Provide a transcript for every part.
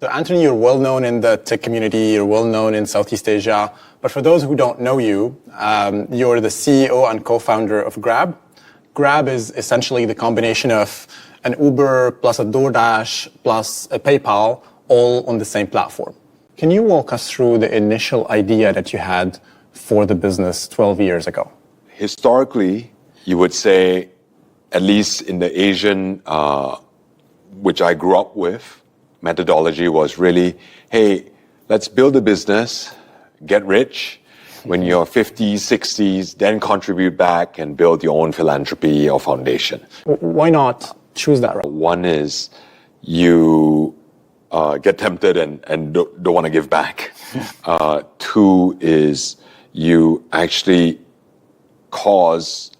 So Anthony, you're well known in the tech community, you're well known in Southeast Asia, but for those who don't know you, you're the CEO and co-founder of Grab. Grab is essentially the combination of an Uber plus a DoorDash plus a PayPal all on the same platform. Can you walk us through the initial idea that you had for the business 12 years ago? Historically, you would say, at least in the Asian, which I grew up with, methodology was really, hey, let's build a business, get rich. When you're 50s, 60s, then contribute back and build your own philanthropy or foundation. Why not choose that route? One is you get tempted and don't want to give back. Two is you actually cause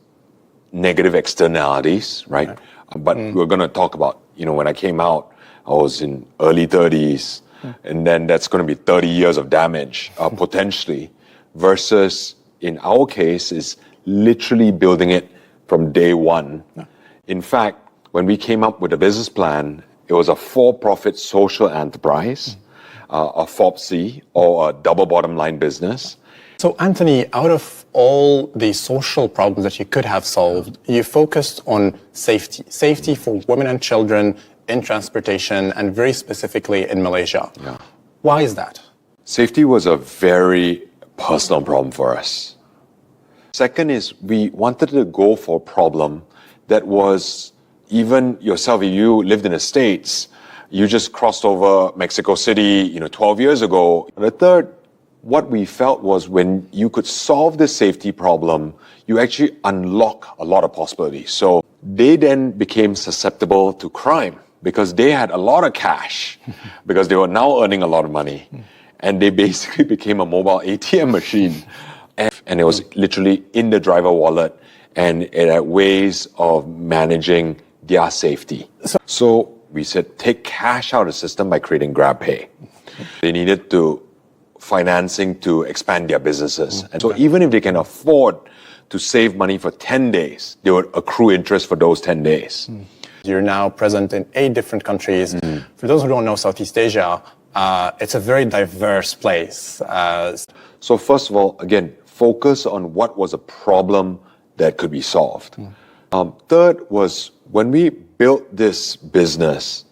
negative externalities, right? But we're going to talk about, when I came out, I was in early 30s, and then that's going to be 30 years of damage, potentially, versus in our case is literally building it from day one. In fact, when we came up with a business plan, it was a for-profit social enterprise, a Forbesy, or a double bottom line business. So Anthony, out of all the social problems that you could have solved, you focused on safety. Safety for women and children in transportation, and very specifically in Malaysia. Yeah. Why is that? Safety was a very personal problem for us. Second is we wanted to go for a problem that was, even yourself, if you lived in the States, you just crossed over Mexico City, 12 years ago. And the third, what we felt was when you could solve the safety problem, you actually unlock a lot of possibilities. So they then became susceptible to crime because they had a lot of cash because they were now earning a lot of money. And they basically became a mobile ATM machine. And it was literally in the driver wallet, and it had ways of managing their safety. So we said, take cash out of the system by creating GrabPay. They needed financing to expand their businesses. And so even if they can afford to save money for 10 days, they would accrue interest for those 10 days. You're now present in 8 different countries. For those who don't know Southeast Asia, it's a very diverse place. So first of all, again, focus on what was a problem that could be solved. Third was when we built this business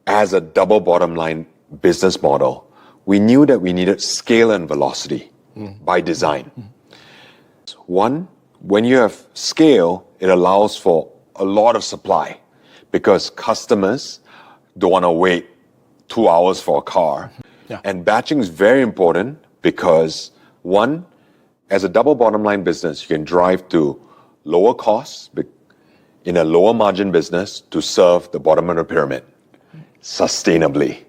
as a double bottom line business model, we knew that we needed scale and velocity by design. One, when you have scale, it allows for a lot of supply because customers don't want to wait 2 hours for a car. And batching is very important because one, as a double bottom line business, you can drive to lower costs in a lower margin business to serve the bottom of the pyramid sustainably.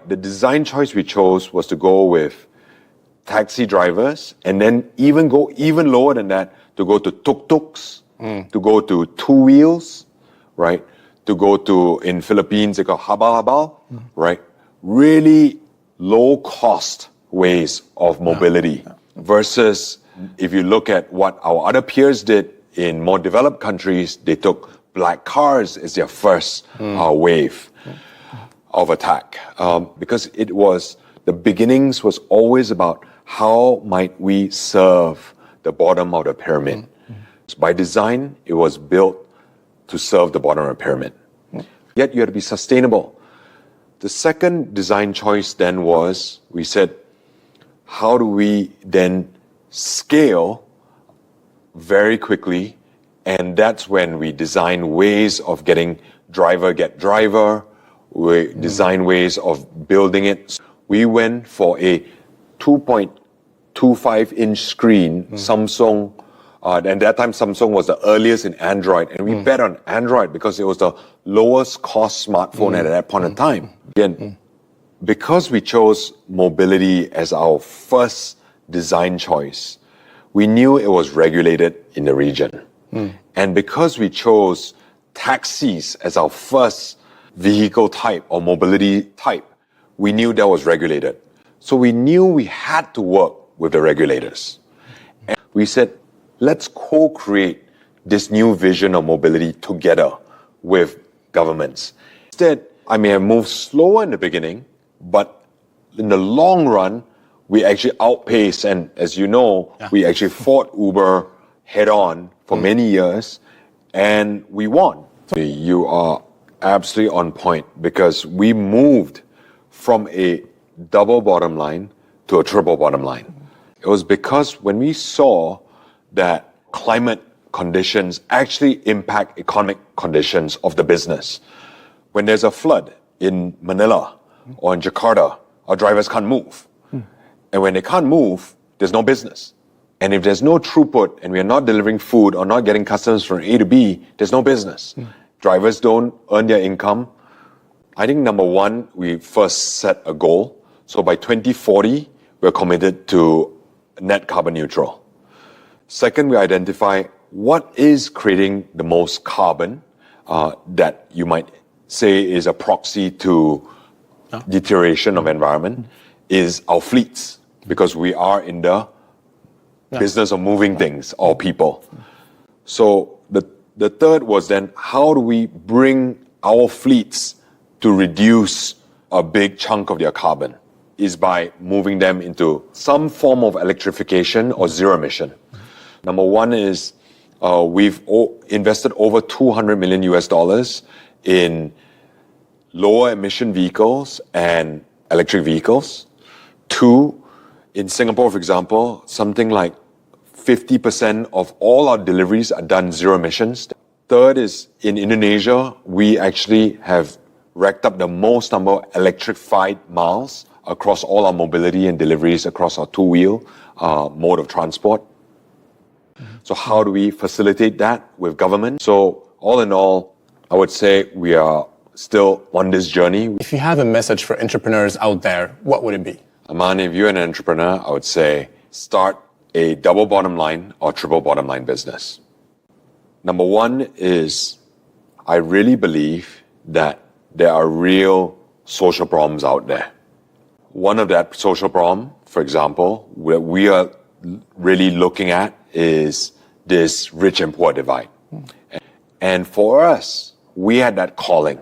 The design choice we chose was to go with taxi drivers and then go even lower than that to go to tuk-tuks, to go to 2 wheels, right? To go to, in Philippines, they call habal-habal, right? Really low cost ways of mobility versus if you look at what our other peers did in more developed countries, they took black cars as their first wave of attack. Because the beginnings was always about how might we serve the bottom of the pyramid. So by design, it was built to serve the bottom of the pyramid. Yet you had to be sustainable. The second design choice then was, we said, how do we then scale very quickly? And that's when we design ways of getting driver get driver. We design ways of building it. We went for a 2.25-inch screen, Samsung. And that time, Samsung was the earliest in Android. And we bet on Android because it was the lowest cost smartphone at that point in time. Again, because we chose mobility as our first design choice, we knew it was regulated in the region. And because we chose taxis as our first vehicle type or mobility type, we knew that was regulated. So we knew we had to work with the regulators. And we said, let's co-create this new vision of mobility together with governments. Instead, I may have moved slower in the beginning But in the long run, we actually outpaced, and as you know, we actually fought Uber head on for many years, and we won. You are absolutely on point, because we moved from a double bottom line to a triple bottom line. It was because when we saw that climate conditions actually impact economic conditions of the business. When there's a flood in Manila or in Jakarta, our drivers can't move. And when they can't move, there's no business. And if there's no throughput and we are not delivering food or not getting customers from A to B, there's no business. Drivers don't earn their income. I think number one, we first set a goal. So by 2040, we're committed to net carbon neutral. Second, we identify what is creating the most carbon that you might say is a proxy to deterioration of environment is our fleets, because we are in the business of moving things or people. So the third was then, how do we bring our fleets to reduce a big chunk of their carbon? Is by moving them into some form of electrification or zero emission. Number one is we've invested over $200 million in lower emission vehicles and electric vehicles. Two, in Singapore, for example, something like 50% of all our deliveries are done zero emissions. Third is in Indonesia, we actually have racked up the most number of electrified miles across all our mobility and deliveries across our two-wheel mode of transport. So how do we facilitate that with government? So all in all, I would say we are still on this journey. If you have a message for entrepreneurs out there, what would it be? Amane, if you're an entrepreneur, I would say start a double bottom line or triple bottom line business. Number one is I really believe that there are real social problems out there. One of that social problem, for example, where we are really looking at is this rich and poor divide. And for us, we had that calling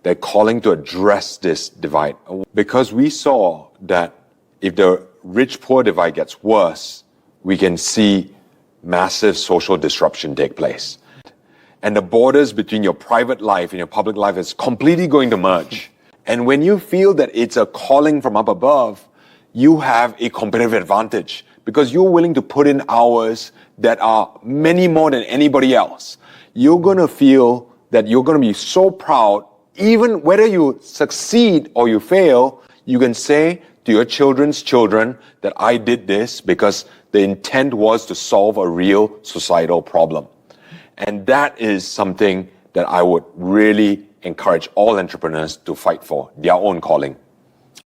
to address this divide. Because we saw that if the rich-poor divide gets worse, we can see massive social disruption take place. And the borders between your private life and your public life is completely going to merge. And when you feel that it's a calling from up above, you have a competitive advantage because you're willing to put in hours that are many more than anybody else. You're going to feel that you're going to be so proud, even whether you succeed or you fail, you can say to your children's children that I did this because the intent was to solve a real societal problem. And that is something that I would really encourage all entrepreneurs to fight for, their own calling.